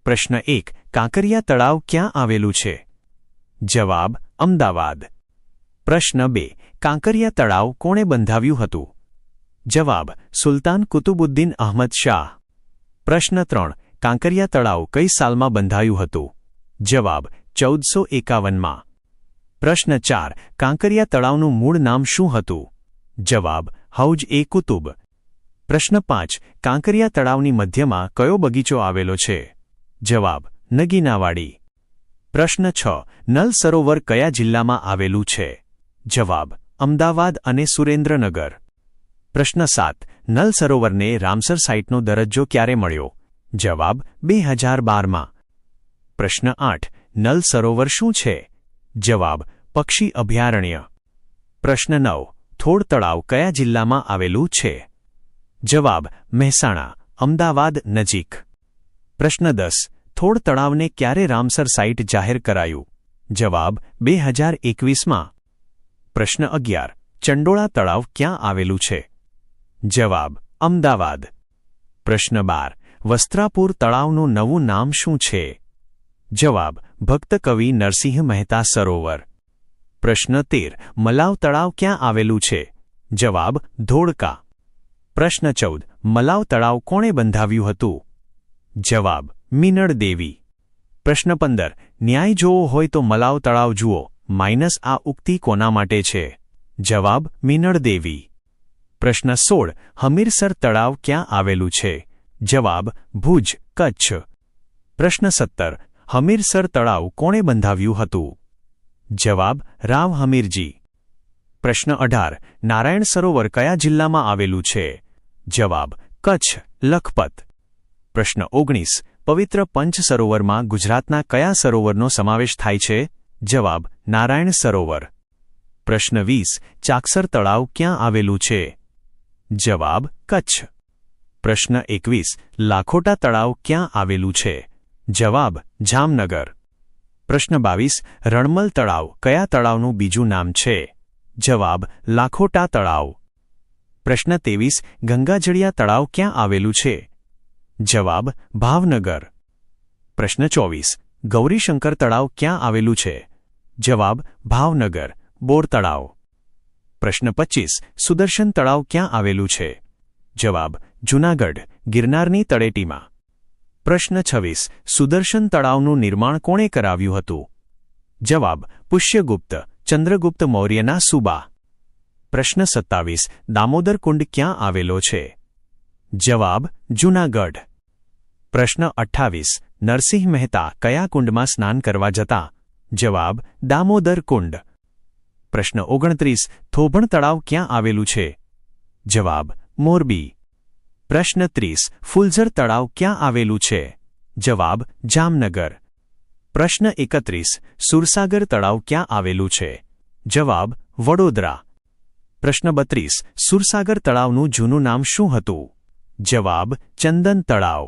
પ્રશ્ન 1 કાંકરિયા તળાવ ક્યાં આવેલું છે? જવાબ અમદાવાદ. પ્રશ્ન 2 કાંકરિયા તળાવ કોણે બંધાવ્યું હતું? જવાબ સુલતાન કુતુબુદ્દીન અહમદ શાહ. પ્રશ્ન 3 કાંકરિયા તળાવ કઈ સાલમાં બંધાયું હતું? જવાબ 1451માં. પ્રશ્ન 4 કાંકરિયા તળાવનું મૂળ નામ શું હતું? જવાબ હૌજ-એ-કુતુબ. પ્રશ્ન 5 કાંકરિયા તળાવની મધ્યમાં કયો બગીચો આવેલો છે? જવાબ નગીનાવાડી. પ્રશ્ન 6 નલ સરોવર કયા જિલ્લામાં આવેલું છે? જવાબ અમદાવાદ અને સુરેન્દ્રનગર. પ્રશ્ન 7 નલ સરોવરને રામસર સાઇટનો દરજ્જો ક્યારે મળ્યો? જવાબ 2012માં. પ્રશ્ન 8 નલ સરોવર શું છે? જવાબ પક્ષી અભયારણ્ય. પ્રશ્ન 9 થોળ તળાવ કયા જિલ્લામાં આવેલું છે? જવાબ મહેસાણા, અમદાવાદ નજીક. પ્રશ્ન 10 થોળ તળાવને ક્યારે રામસર સાઇટ જાહેર કરાયું? જવાબ 2021માં. પ્રશ્ન 11 ચંડોળા તળાવ ક્યાં આવેલું છે? જવાબ અમદાવાદ. પ્રશ્ન 12 વસ્ત્રાપુર તળાવનું નવું નામ શું છે? જવાબ ભક્ત કવિ નરસિંહ મહેતા સરોવર. પ્રશ્ન 13 મલાવ તળાવ ક્યાં આવેલું છે? જવાબ ધોળકા. પ્રશ્ન 14 મલાવ તળાવ કોણે બંધાવ્યું હતું? જવાબ મીનળ દેવી. પ્રશ્ન 15 ન્યાય જોવો હોય તો મલાવ તળાવ જુઓ માઇનસ આ ઉક્તિ કોના માટે છે? જવાબ મીનળ દેવી. પ્રશ્ન 16 હમીરસર તળાવ ક્યાં આવેલું છે? જવાબ ભુજ, કચ્છ. પ્રશ્ન 17 હમીરસર તળાવ કોણે બંધાવ્યું હતું? જવાબ રાવ હમીરજી. પ્રશ્ન 18 નારાયણ સરોવર કયા જિલ્લામાં આવેલું છે? જવાબ કચ્છ, લખપત. પ્રશ્ન 19 પવિત્ર પંચ સરોવરમાં ગુજરાતના કયા સરોવરનો સમાવેશ થાય છે? જવાબ નારાયણ સરોવર. પ્રશ્ન 20 ચાકસર તળાવ ક્યાં આવેલું છે? જવાબ કચ્છ. પ્રશ્ન 21 લાખોટા તળાવ ક્યાં આવેલું છે? જવાબ જામનગર. પ્રશ્ન 22 રણમલ તળાવ કયા તળાવનું બીજું નામ છે? જવાબ લાખોટા તળાવ. પ્રશ્ન 23 ગંગાજળિયા તળાવ ક્યાં આવેલું છે? જવાબ ભાવનગર. પ્રશ્ન 24 ગૌરીશંકર તળાવ ક્યાં આવેલું છે? જવાબ ભાવનગર, બોર તળાવ. પ્રશ્ન 25 સુદર્શન તળાવ ક્યાં આવેલું છે? જવાબ જૂનાગઢ, ગિરનારની તળેટીમાં. પ્રશ્ન 26 સુદર્શન તળાવનું નિર્માણ કોણે કરાવ્યું હતું? જવાબ પુષ્યગુપ્ત, ચંદ્રગુપ્ત મૌર્યના સુબા. પ્રશ્ન 27 દામોદર કુંડ ક્યાં આવેલો છે? જવાબ જૂનાગઢ. પ્રશ્ન 28 નરસિંહ મહેતા કયા કુંડમાં સ્નાન કરવા જતા? જવાબ દામોદર કુંડ. પ્રશ્ન 29 થોભણ તળાવ ક્યાં આવેલું છે? જવાબ મોરબી. પ્રશ્ન 30 ફુલઝર તળાવ ક્યાં આવેલું છે? જવાબ જામનગર. પ્રશ્ન 31 સુરસાગર તળાવ ક્યાં આવેલું છે? જવાબ વડોદરા. પ્રશ્ન 32 સુરસાગર તળાવનું જૂનું નામ શું હતું? જવાબ ચંદન તળાવ.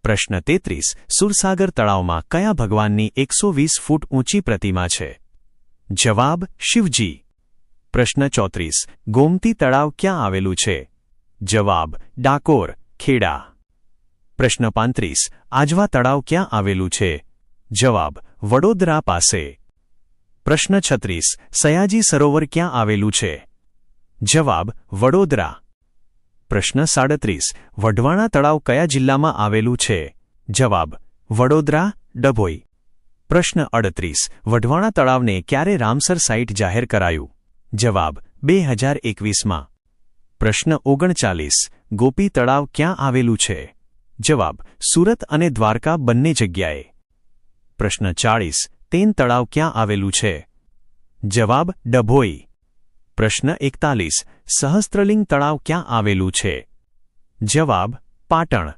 પ્રશ્ન 33 સુરસાગર તળાવમાં કયા ભગવાનની 120 ફૂટ ઊંચી પ્રતિમા છે? જવાબ શિવજી. પ્રશ્ન 34 ગોમતી તળાવ ક્યાં આવેલું છે? જવાબ ડાકોર, ખેડા. પ્રશ્ન 35 આજવા તળાવ ક્યાં આવેલું છે? જવાબ વડોદરા પાસે. પ્રશ્ન 36 સયાજી સરોવર ક્યાં આવેલું છે? જવાબ વડોદરા. પ્રશ્ન 37 વઢવાણા તળાવ કયા જિલ્લામાં આવેલું છે? જવાબ વડોદરા, ડભોઈ. પ્રશ્ન 38 વઢવાણા તળાવને ક્યારે રામસર સાઇટ જાહેર કરાયું? જવાબ 2021માં. પ્રશ્ન 39 ગોપી તળાવ ક્યાં આવેલું છે? જવાબ સુરત અને દ્વારકા બંને જગ્યાએ. પ્રશ્ન 40 તેન તળાવ ક્યાં આવેલું છે? જવાબ ડભોઈ. પ્રશ્ન 41 સહસ્ત્રલિંગ તળાવ ક્યાં આવેલું છે? જવાબ પાટણ.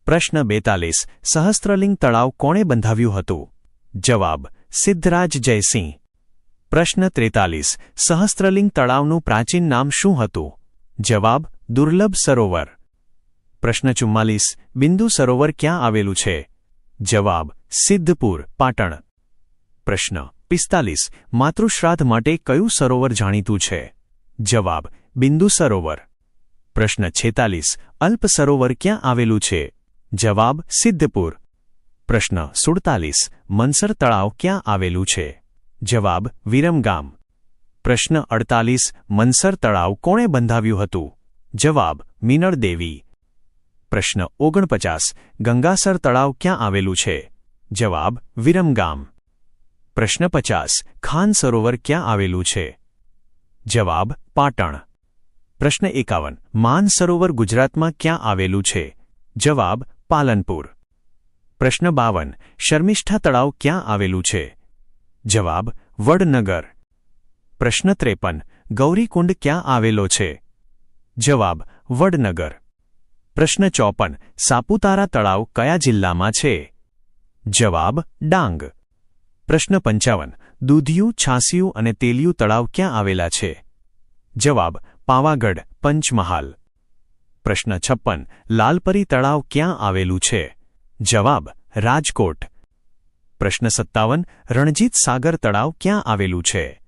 પ્રશ્ન 42 સહસ્ત્રલિંગ તળાવ કોણે બંધાવ્યું હતું? જવાબ સિદ્ધરાજ જયસિંહ. પ્રશ્ન 43 સહસ્ત્રલિંગ તળાવનું પ્રાચીન નામ શું હતું? જવાબ દુર્લભ સરોવર. પ્રશ્ન 44 બિંદુ સરોવર ક્યાં આવેલું છે? જવાબ સિદ્ધપુર, પાટણ. પ્રશ્ન 45 માતૃશ્રાદ્ધ માટે કયું સરોવર જાણીતું છે? જવાબ બિંદુ સરોવર. પ્રશ્ન 46 અલ્પ સરોવર ક્યાં આવેલું છે? જવાબ સિદ્ધપુર. પ્રશ્ન 47 મનસર તળાવ ક્યાં આવેલું છે? જવાબ વિરમગામ. પ્રશ્ન 48 મનસર તળાવ કોણે બંધાવ્યું હતું? જવાબ મીનળ દેવી. પ્રશ્ન 49 ગંગાસર તળાવ ક્યાં આવેલું છે? જવાબ વિરમગામ. પ્રશ્ન 50 ખાન સરોવર ક્યાં આવેલું છે? જવાબ પાટણ. પ્રશ્ન 51 માન સરોવર ગુજરાતમાં ક્યાં આવેલું છે? જવાબ પાલનપુર. પ્રશ્ન 52 શર્મિષ્ઠા તળાવ ક્યાં આવેલું છે? જવાબ વડનગર. પ્રશ્ન 53 ગૌરીકુંડ ક્યાં આવેલો છે? જવાબ વડનગર. પ્રશ્ન 54 સાપુતારા તળાવ કયા જિલ્લામાં છે? જવાબ ડાંગ. પ્રશ્ન 55 દૂધિયું, છાસિયું અને તેલિયું તળાવ ક્યાં આવેલા છે? જવાબ પાવાગઢ, પંચમહાલ. પ્રશ્ન 56 લાલપરી તળાવ ક્યાં આવેલું છે? જવાબ રાજકોટ. પ્રશ્ન 57 રણજીત સાગર તળાવ ક્યાં આવેલું છે?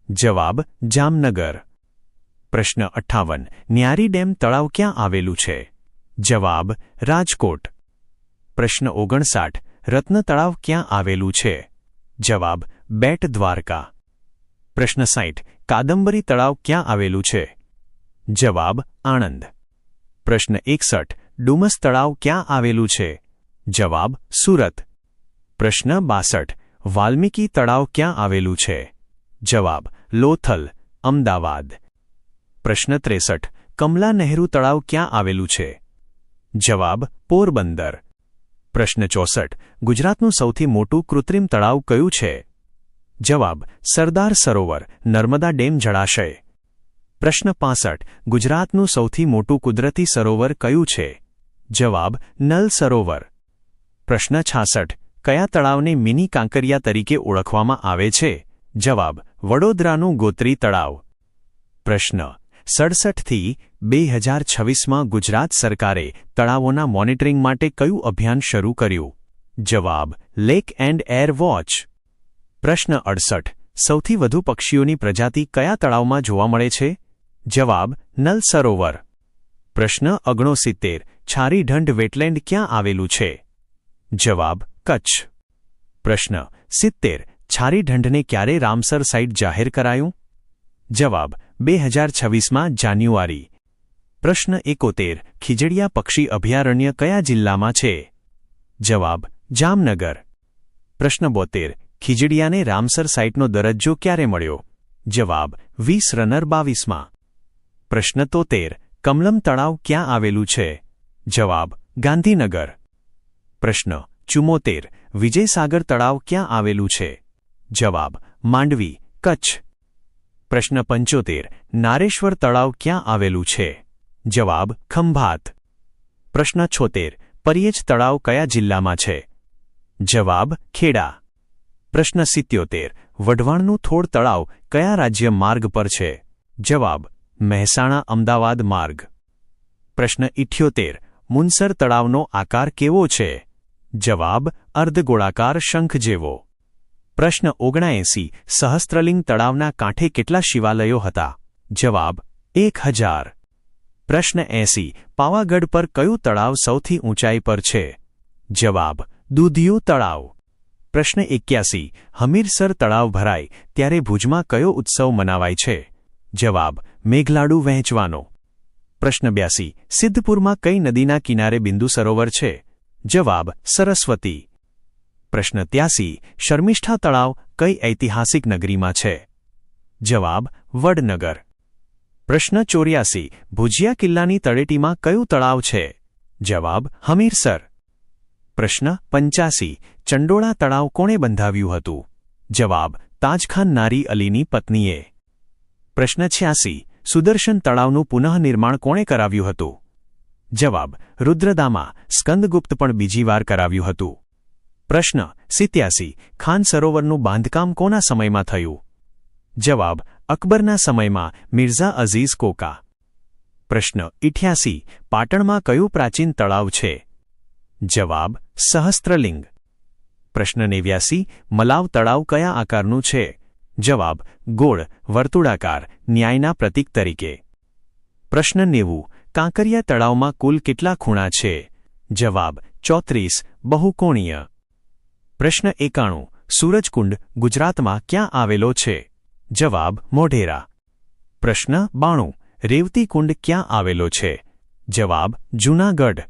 જવાબ જામનગર. પ્રશ્ન 58 ન્યારી ડેમ તળાવ ક્યાં આવેલું છે? જવાબ રાજકોટ. પ્રશ્ન 59 રત્ન તળાવ ક્યાં આવેલું છે? જવાબ બેટ દ્વારકા. પ્રશ્ન 60 કાદંબરી તળાવ ક્યાં આવેલું છે? જવાબ આણંદ. પ્રશ્ન 61 ડુમસ તળાવ ક્યાં આવેલું છે? જવાબ સુરત. પ્રશ્ન 62 વાલ્મીકી તળાવ ક્યાં આવેલું છે? જવાબ લોથલ, અમદાવાદ. પ્રશ્ન 63 કમલા નહેરુ તળાવ ક્યાં આવેલું છે? જવાબ પોરબંદર. પ્રશ્ન 64 ગુજરાતનું સૌથી મોટું કૃત્રિમ તળાવ કયું છે? જવાબ સરદાર સરોવર, નર્મદા ડેમ જળાશય. પ્રશ્ન 65 ગુજરાતનું સૌથી મોટું કુદરતી સરોવર કયું છે? જવાબ નલ સરોવર. પ્રશ્ન 66 કયા તળાવને મિની કાંકરિયા તરીકે ઓળખવામાં આવે છે? જવાબ વડોદરાનું ગોત્રી તળાવ. પ્રશ્ન 67 થી 2026માં ગુજરાત સરકારે તળાવોના મોનિટરિંગ માટે કયું અભિયાન શરૂ કર્યું? જવાબ લેક એન્ડ એર વોચ. પ્રશ્ન 68 સૌથી વધુ પક્ષીઓની પ્રજાતિ કયા તળાવમાં જોવા મળે છે? જવાબ નલ સરોવર. પ્રશ્ન 69 છારીઢંઢ વેટલેન્ડ ક્યાં આવેલું છે? જવાબ કચ્છ. પ્રશ્ન 70 છારીઢંઢને ક્યારે રામસર સાઇટ જાહેર કરાયું? જવાબ 2026માં જાન્યુઆરી. પ્રશ્ન 71 ખીજડીયા પક્ષી અભયારણ્ય કયા જિલ્લામાં છે? જવાબ જામનગર. પ્રશ્ન 72 ખીજડીયાને રામસર સાઇટનો દરજ્જો ક્યારે મળ્યો? જવાબ 20 રનર 22માં. પ્રશ્ન 73 કમલમ તળાવ ક્યાં આવેલું છે? જવાબ ગાંધીનગર. પ્રશ્ન 74 વિજયસાગર તળાવ ક્યાં આવેલું છે? જવાબ માંડવી, કચ્છ. પ્રશ્ન 75 નારેશ્વર તળાવ ક્યાં આવેલું છે? જવાબ ખંભાત. પ્રશ્ન 76 પરિયેજ તળાવ કયા જિલ્લામાં છે? જવાબ ખેડા. પ્રશ્ન 77 વઢવાણનું થોડ તળાવ કયા રાજ્ય માર્ગ પર છે? જવાબ મહેસાણા અમદાવાદ માર્ગ. પ્રશ્ન 78 મુનસર તળાવનો આકાર કેવો છે? જવાબ અર્ધગોળાકાર શંખ જેવો. પ્રશ્ન 79 સહસ્ત્રલિંગ તળાવના કાંઠે કેટલા શિવાલયો હતા? જવાબ 1000. પ્રશ્ન 80 પાવાગઢ પર કયું તળાવ સૌથી ઊંચાઈ પર છે? જવાબ દૂધિયું તળાવ. પ્રશ્ન 81 હમીરસર તળાવ ભરાય ત્યારે ભુજમાં કયો ઉત્સવ મનાવાય છે? જવાબ મેઘલાડુ વહેંચવાનો. પ્રશ્ન 82 સિદ્ધપુરમાં કઈ નદીના કિનારે બિંદુ સરોવર છે? જવાબ સરસ્વતી. પ્રશ્ન 83 શર્મિષ્ઠા તળાવ કઈ ઐતિહાસિક નગરીમાં છે? જવાબ વડનગર. પ્રશ્ન 84 ભુજિયા કિલ્લાની તળેટીમાં કયું તળાવ છે? જવાબ હમીરસર. પ્રશ્ન 85 ચંડોળા તળાવ કોણે બંધાવ્યું હતું? જવાબ તાજખાન નારી અલીની પત્નીએ. પ્રશ્ન 86 સુદર્શન તળાવનું પુનઃનિર્માણ કોણે કરાવ્યું હતું? જવાબ રુદ્રદામા સ્કંદગુપ્ત પણ બીજી વાર કરાવ્યું હતું. પ્રશ્ન 87 ખાન સરોવરનું બાંધકામ કોના સમયમાં થયું? જવાબ અકબરના સમયમાં મિર્ઝા અઝીઝ કોકા. પ્રશ્ન 88 પાટણમાં કયું પ્રાચીન તળાવ છે? જવાબ સહસ્ત્રલિંગ. પ્રશ્ન 89 મલાવ તળાવ કયા આકારનું છે? જવાબ ગોળ, વર્તુળાકાર, ન્યાયના પ્રતીક તરીકે. પ્રશ્ન 90 કાંકરિયા તળાવમાં કુલ કેટલા ખૂણા છે? જવાબ 34 બહુકોણીય. પ્રશ્ન 91 સૂરજકુંડ ગુજરાતમાં ક્યાં આવેલો છે? જવાબ મોઢેરા. પ્રશ્ન 92 રેવતીકુંડ ક્યાં આવેલો છે? જવાબ જૂનાગઢ.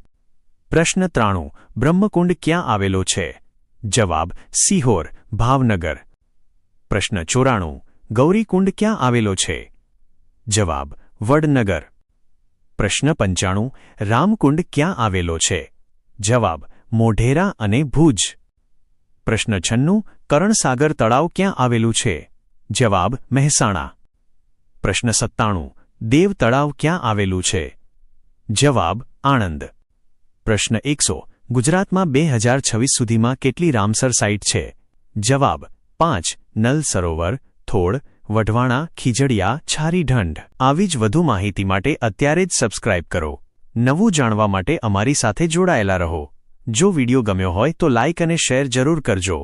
પ્રશ્ન 93 બ્રહ્મકુંડ ક્યાં આવેલો છે? જવાબ સિહોર ભાવનગર. પ્રશ્ન 94 ગૌરીકુંડ ક્યાં આવેલો છે? જવાબ વડનગર. પ્રશ્ન 95 રામકુંડ ક્યાં આવેલો છે? જવાબ મોઢેરા અને ભુજ. પ્રશ્ન 96 કરણસાગર તળાવ ક્યાં આવેલું છે? જવાબ મહેસાણા. પ્રશ્ન 97 દેવ તળાવ ક્યાં આવેલું છે? જવાબ આણંદ. પ્રશ્ન 100 ગુજરાતમાં 2026 સુધીમાં કેટલી રામસર સાઇટ છે? જવાબ 5 નલ સરોવર, થોડ, વઢવાણા, ખીજડીયા, છારીઢંઢ. આવી જ વધુ માહિતી માટે અત્યારે જ સબસ્ક્રાઇબ કરો. નવું જાણવા માટે અમારી સાથે જોડાયેલા રહો. જો વિડિયો ગમ્યો હોય તો લાઇક અને શેર જરૂર કરજો.